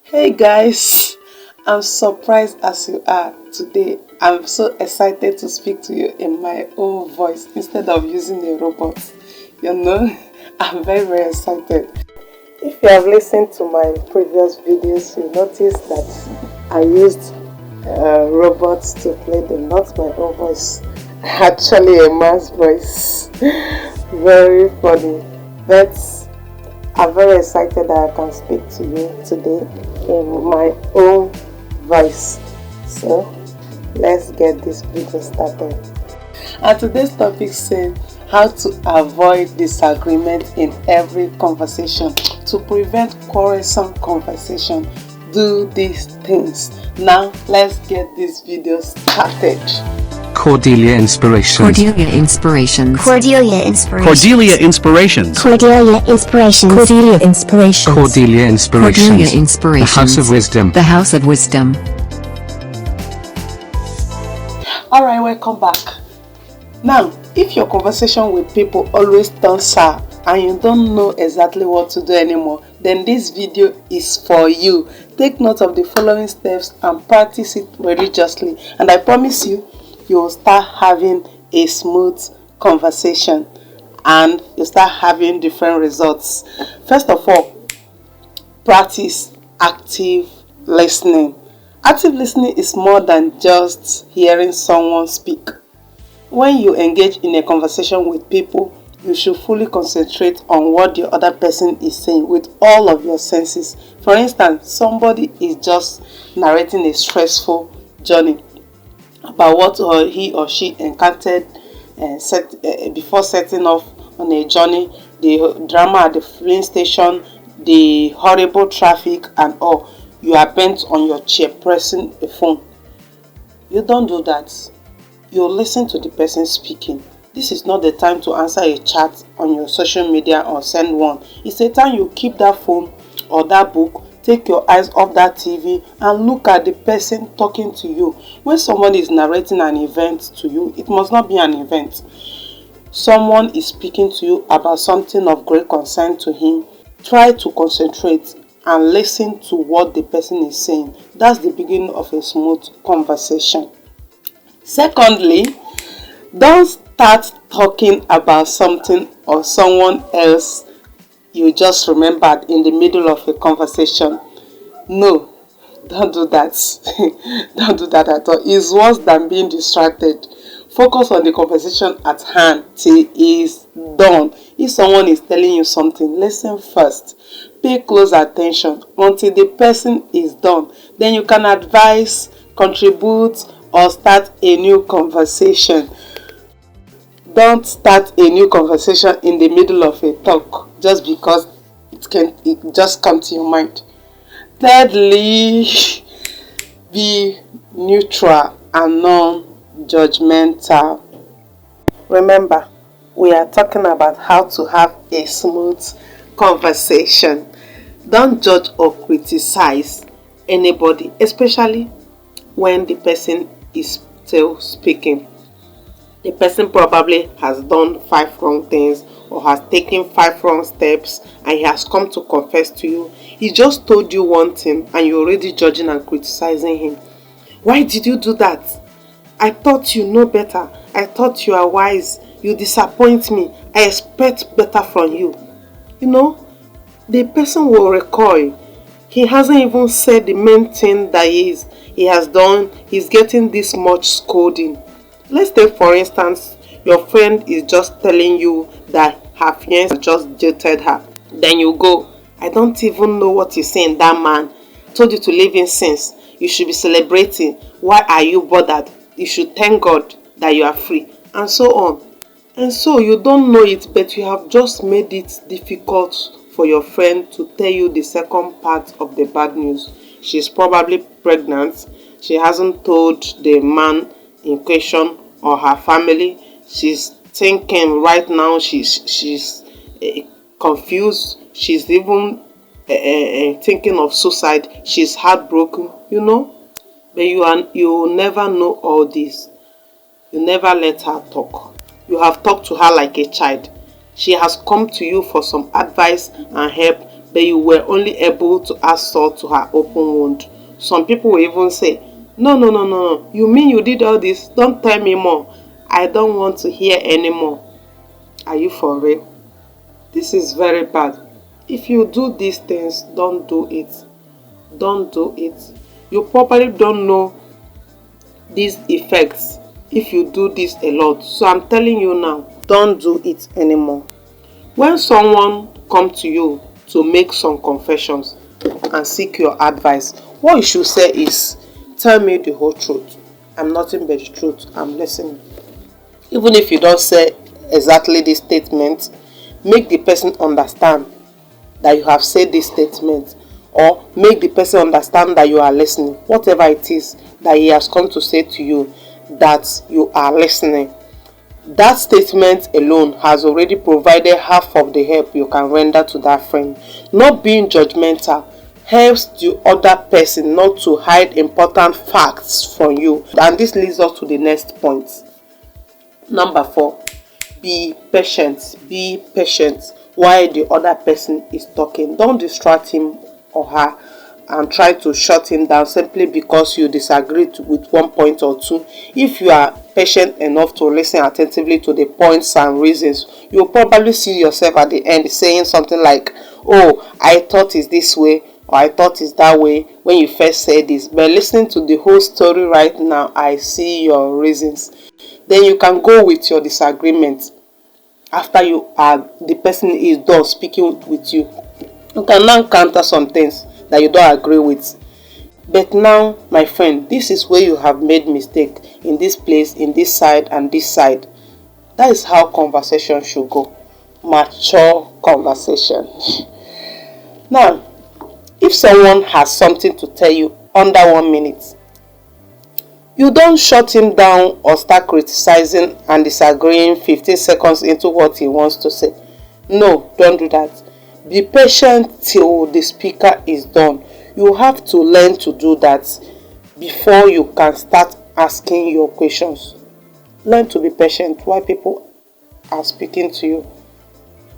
Hey guys, I'm surprised as you are today. I'm so excited to speak to you in my own voice instead of using a robot. I'm very excited. If you have listened to my previous videos, you notice that I used robots to play them, not my own voice. Actually a man's voice. Very funny. But I'm very excited that I can speak to you today in my own voice. So let's get this video started. And today's topic says how to avoid disagreement in every conversation. To prevent quarrelsome conversation, do these things. Now let's get this video started. Cordelia Inspirations. Cordelia Inspirations. Cordelia Inspirations. Cordelia Inspirations. Cordelia Inspirations. Cordelia Inspirations. Cordelia Inspirations. Cordelia Inspirations. The House of Wisdom. The House of Wisdom. Alright, welcome back. Now, if your conversation with people always turns sour and you don't know exactly what to do anymore, then this video is for you. Take note of the following steps and practice it religiously, and I promise you, you'll start having a smooth conversation and you start having different results. First of all, practice active listening. Active listening is more than just hearing someone speak. When you engage in a conversation with people, you should fully concentrate on what the other person is saying with all of your senses. For instance, somebody is just narrating a stressful journey about what he or she encountered before setting off on a journey, the drama at the filling station, the horrible traffic and all. You are bent on your chair pressing a phone. You don't do that. You listen to the person speaking. This is not the time to answer a chat on your social media or send one. It's a time you keep that phone or that book, take your eyes off that TV and look at the person talking to you. When someone is narrating an event to you, it must not be an event. Someone is speaking to you about something of great concern to him. Try to concentrate and listen to what the person is saying. That's the beginning of a smooth conversation. Secondly, don't start talking about something or someone else you just remembered in the middle of a conversation. No, don't do that. Don't do that at all. It's worse than being distracted. Focus on the conversation at hand till it's done. If someone is telling you something, listen first. Pay close attention until the person is done. Then you can advise, contribute, or start a new conversation. Don't start a new conversation in the middle of a talk just because it just comes to your mind. Thirdly, be neutral and non-judgmental. Remember, we are talking about how to have a smooth conversation. Don't judge or criticize anybody, especially when the person is still speaking. The person probably has done 5 wrong things or has taken 5 wrong steps and he has come to confess to you. He just told you one thing and you're already judging and criticizing him. Why did you do that? I thought you know better. I thought you are wise. You disappoint me. I expect better from you. You know, the person will recoil. He hasn't even said the main thing that he has done. He's getting this much scolding. Let's take for instance, your friend is just telling you that her fiance just jilted her. Then you go, I don't even know what you're saying, that man told you to leave him since. You should be celebrating. Why are you bothered? You should thank God that you are free. And so on. And so you don't know it, but you have just made it difficult for your friend to tell you the second part of the bad news. She's probably pregnant. She hasn't told the man in question or her family. She's thinking right now, she's confused. She's even thinking of suicide. She's heartbroken, you know. But you will never know all this. You never let her talk. You have talked to her like a child. She has come to you for some advice and help, but you were only able to add salt to her open wound. Some people will even say, no, you mean you did all this? Don't tell me more. I don't want to hear anymore. Are you for real? This is very bad. If you do these things, don't do it. Don't do it. You probably don't know these effects if you do this a lot. So I'm telling you now, don't do it anymore. When someone comes to you to make some confessions and seek your advice, what you should say is, tell me the whole truth. I'm nothing but the truth. I'm listening. Even if you don't say exactly this statement, make the person understand that you have said this statement, or make the person understand that you are listening. Whatever it is that he has come to say to you, that you are listening. That statement alone has already provided half of the help you can render to that friend. Not being judgmental helps the other person not to hide important facts from you. And this leads us to the next point. Number 4, be patient. Be patient while the other person is talking. Don't distract him or her and try to shut him down simply because you disagree with one point or two. If you are patient enough to listen attentively to the points and reasons, you'll probably see yourself at the end saying something like, oh, I thought it's this way, or I thought it's that way when you first said this. But listening to the whole story right now, I see your reasons. Then you can go with your disagreement after the person is done speaking with you. You can now counter some things that you don't agree with. But now, my friend, this is where you have made mistake in this place, in this side and this side. That is how conversation should go. Mature conversation. Now, if someone has something to tell you under 1 minute, you don't shut him down or start criticizing and disagreeing 15 seconds into what he wants to say. No, don't do that. Be patient till the speaker is done. You have to learn to do that before you can start asking your questions. Learn to be patient while people are speaking to you.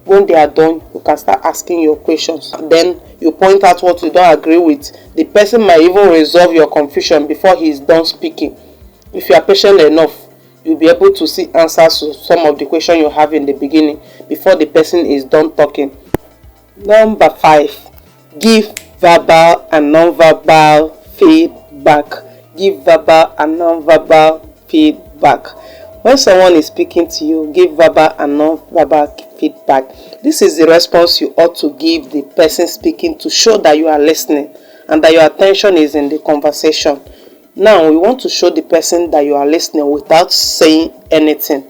When they are done, you can start asking your questions. Then you point out what you don't agree with. The person might even resolve your confusion before he is done speaking. If you are patient enough, you'll be able to see answers to some of the questions you have in the beginning before the person is done talking. Number 5, give verbal and non-verbal feedback. Give verbal and non-verbal feedback. When someone is speaking to you, give verbal and non-verbal feedback. This is the response you ought to give the person speaking to show that you are listening and that your attention is in the conversation. Now, we want to show the person that you are listening without saying anything.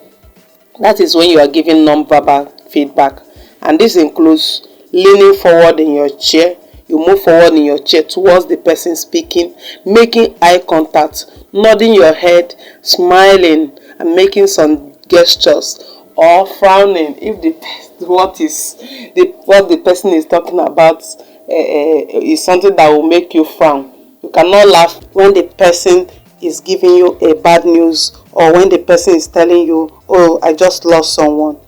That is when you are giving non-verbal feedback. And this includes leaning forward in your chair. You move forward in your chair towards the person speaking, making eye contact, nodding your head, smiling, and making some gestures, or frowning if what the person is talking about is something that will make you frown. You cannot laugh when the person is giving you a bad news, or when the person is telling you, oh, I just lost someone.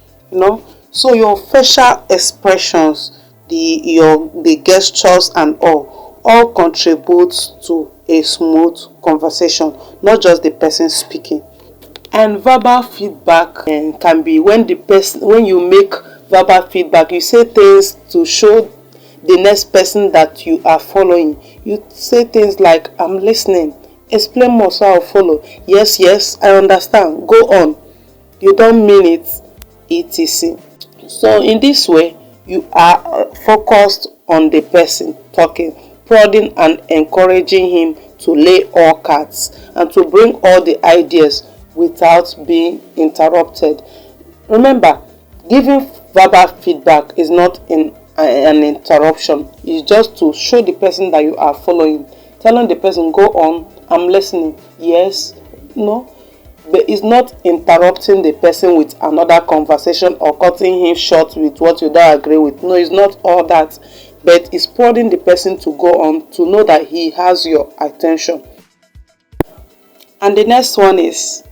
So your facial expressions, the gestures and all contributes to a smooth conversation, not just the person speaking. And verbal feedback can be when you make verbal feedback, you say things to show the next person that you are following. You say things like, I'm listening, explain more so I'll follow. Yes, I understand, go on. You don't mean it, etc. So in this way, you are focused on the person talking, prodding and encouraging him to lay all cards and to bring all the ideas without being interrupted. Remember, giving verbal feedback is not an interruption. It's just to show the person that you are following, telling the person, go on, I'm listening, yes, no. But it's not interrupting the person with another conversation or cutting him short with what you don't agree with. No, it's not all that. But it's prodding the person to go on, to know that he has your attention. And the next one is,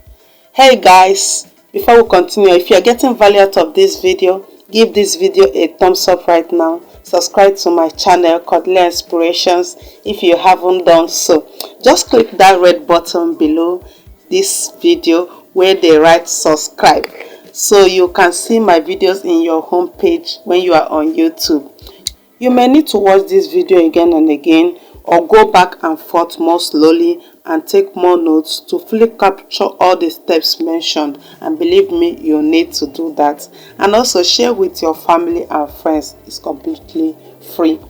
hey guys, before we continue, if you are getting value out of this video, give this video a thumbs up right now subscribe to my channel Cordelia Inspirations if you haven't done so. Just click that red button below this video where they write subscribe, so you can see my videos in your home page when you are on YouTube. You may need to watch this video again and again, or go back and forth more slowly and take more notes to fully capture all the steps mentioned, and believe me, you need to do that. And also share with your family and friends. It's completely free.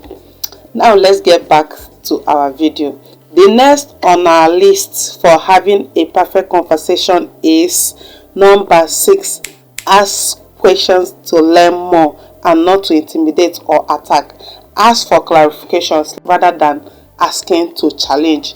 Now let's get back to our video. The next on our list for having a perfect conversation is number 6. Ask questions to learn more and not to intimidate or attack. Ask for clarifications rather than asking to challenge.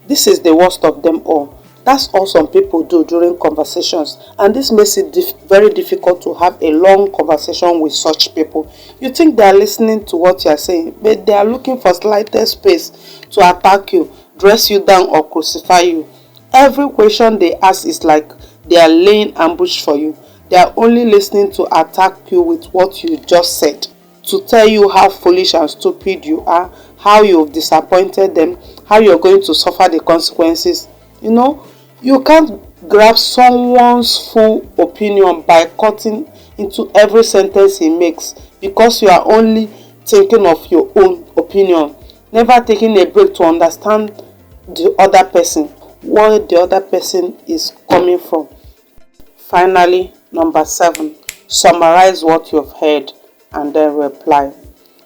This is the worst of them all. That's all some people do during conversations, and this makes it very difficult to have a long conversation with such people. You think they are listening to what you are saying, but they are looking for slightest space to attack you, dress you down, or crucify you. Every question they ask is like they are laying ambush for you. They are only listening to attack you with what you just said, to tell you how foolish and stupid you are, how you've disappointed them, how you're going to suffer the consequences. You know, you can't grab someone's full opinion by cutting into every sentence he makes, because you are only thinking of your own opinion, never taking a break to understand the other person, where the other person is coming from. Finally, number 7, summarize what you've heard and then reply.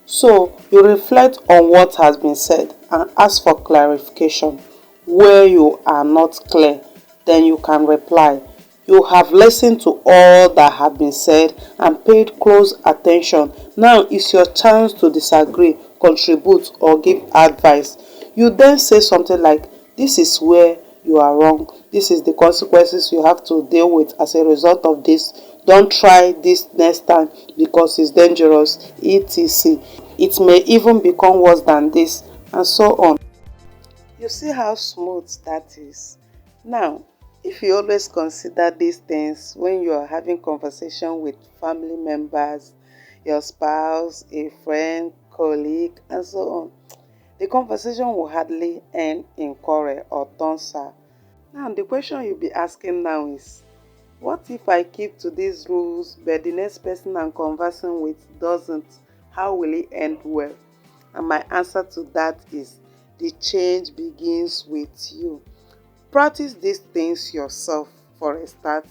So you reflect on what has been said and ask for clarification. Where you are not clear, then you can reply. You have listened to all that have been said and paid close attention. Now is your chance to disagree, contribute, or give advice. You then say something like, this is where you are wrong. This is the consequences you have to deal with as a result of this. Don't try this next time because it's dangerous, etc. It may even become worse than this, and so on. You see how smooth that is? Now, if you always consider these things when you are having conversation with family members, your spouse, a friend, colleague, and so on, the conversation will hardly end in quarrel or turn sour. Now, the question you'll be asking now is, what if I keep to these rules but the next person I'm conversing with doesn't? How will it end well? And my answer to that is, the change begins with you. Practice these things yourself. For a start,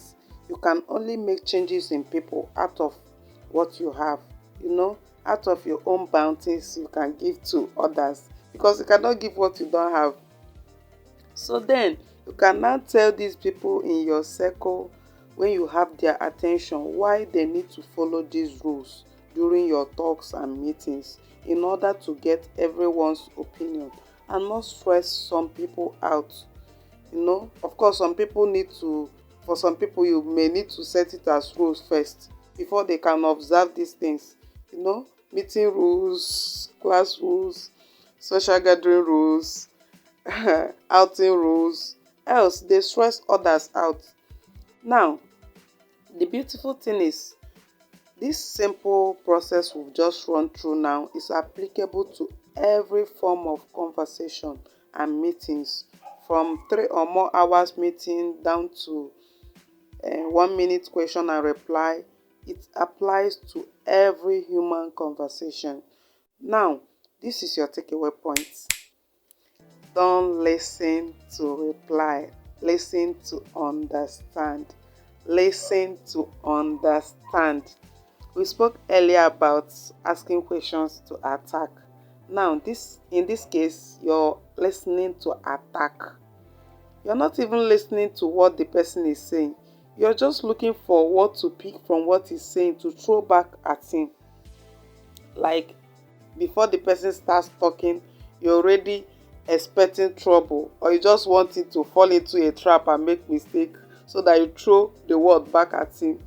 you can only make changes in people out of what you have, out of your own bounties you can give to others, because you cannot give what you don't have. So then you can now tell these people in your circle, when you have their attention, why they need to follow these rules during your talks and meetings, in order to get everyone's opinion and not stress some people out. Of course, for some people you may need to set it as rules first before they can observe these things. Meeting rules, class rules, social gathering rules, outing rules, else they stress others out. Now, the beautiful thing is, this simple process we've just run through now is applicable to every form of conversation and meetings, from 3 or more hours meeting down to 1 minute question and reply. It applies to every human conversation. Now, this is your takeaway point. Don't listen to reply. Listen to understand. Listen to understand. We spoke earlier about asking questions to attack. Now, in this case, you're listening to attack. You're not even listening to what the person is saying. You're just looking for what to pick from what he's saying to throw back at him. Like, before the person starts talking, you're already expecting trouble, or you just want him to fall into a trap and make mistake, so that you throw the word back at him.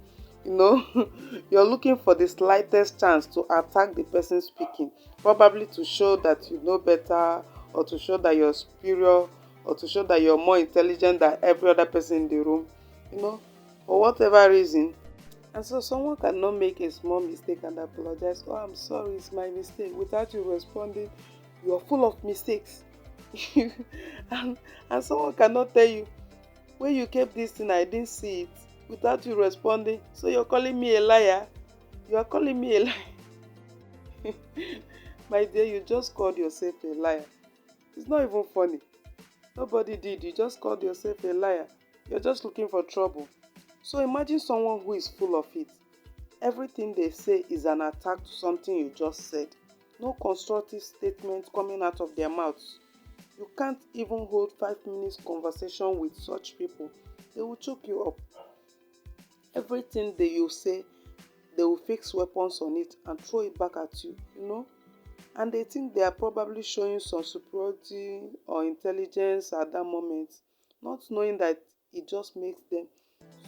You're looking for the slightest chance to attack the person speaking, probably to show that you know better, or to show that you're superior, or to show that you're more intelligent than every other person in the room, for whatever reason. And so someone cannot make a small mistake and apologize. Oh, I'm sorry, it's my mistake. Without you responding, you're full of mistakes. and, and someone cannot tell you, when you kept this thing, I didn't see it. Without you responding. So you're calling me a liar? You are calling me a liar? My dear, you just called yourself a liar. It's not even funny. Nobody did. You just called yourself a liar. You're just looking for trouble. So imagine someone who is full of it. Everything they say is an attack to something you just said. No constructive statement coming out of their mouths. You can't even hold 5 minutes conversation with such people. They will choke you up. Everything that you say, they will fix weapons on it and throw it back at you, And they think they are probably showing some superiority or intelligence at that moment, not knowing that it just makes them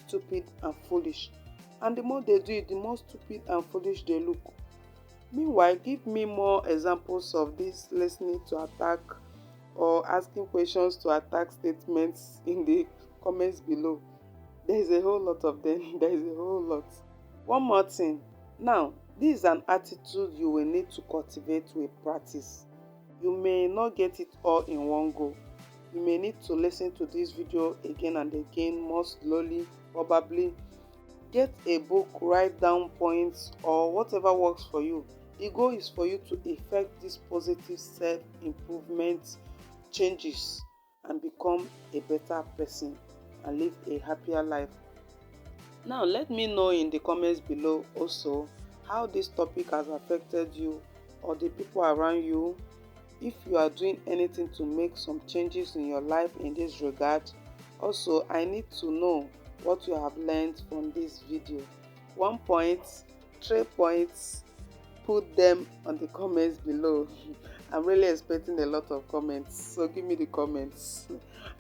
stupid and foolish. And the more they do it, the more stupid and foolish they look. Meanwhile, give me more examples of this listening to attack or asking questions to attack statements in the comments below. There is a whole lot of them. There is a whole lot. One more thing. Now, this is an attitude you will need to cultivate with practice. You may not get it all in one go. You may need to listen to this video again and again, more slowly, probably. Get a book, write down points, or whatever works for you. The goal is for you to effect these positive self-improvement changes and become a better person and live a happier life. Now, let me know in the comments below also how this topic has affected you or the people around you. If you are doing anything to make some changes in your life in this regard. Also, I need to know what you have learned from this video. 1 point, 3 points, put them on the comments below. I'm really expecting a lot of comments, so give me the comments.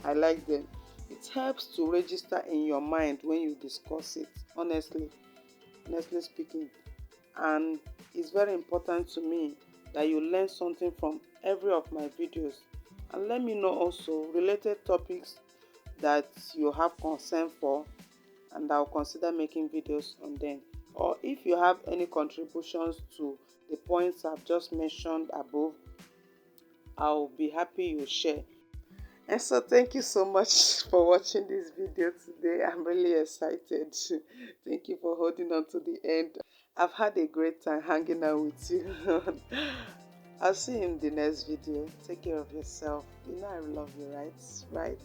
I like them. It helps to register in your mind when you discuss it, honestly speaking. And it's very important to me that you learn something from every of my videos. And let me know also related topics that you have concern for, and I'll consider making videos on them. Or if you have any contributions to the points I've just mentioned above, I'll be happy you share. And so thank you so much for watching this video today. I'm really excited. Thank you for holding on to the end. I've had a great time hanging out with you. I'll see you in the next video. Take care of yourself. You know I love you, right?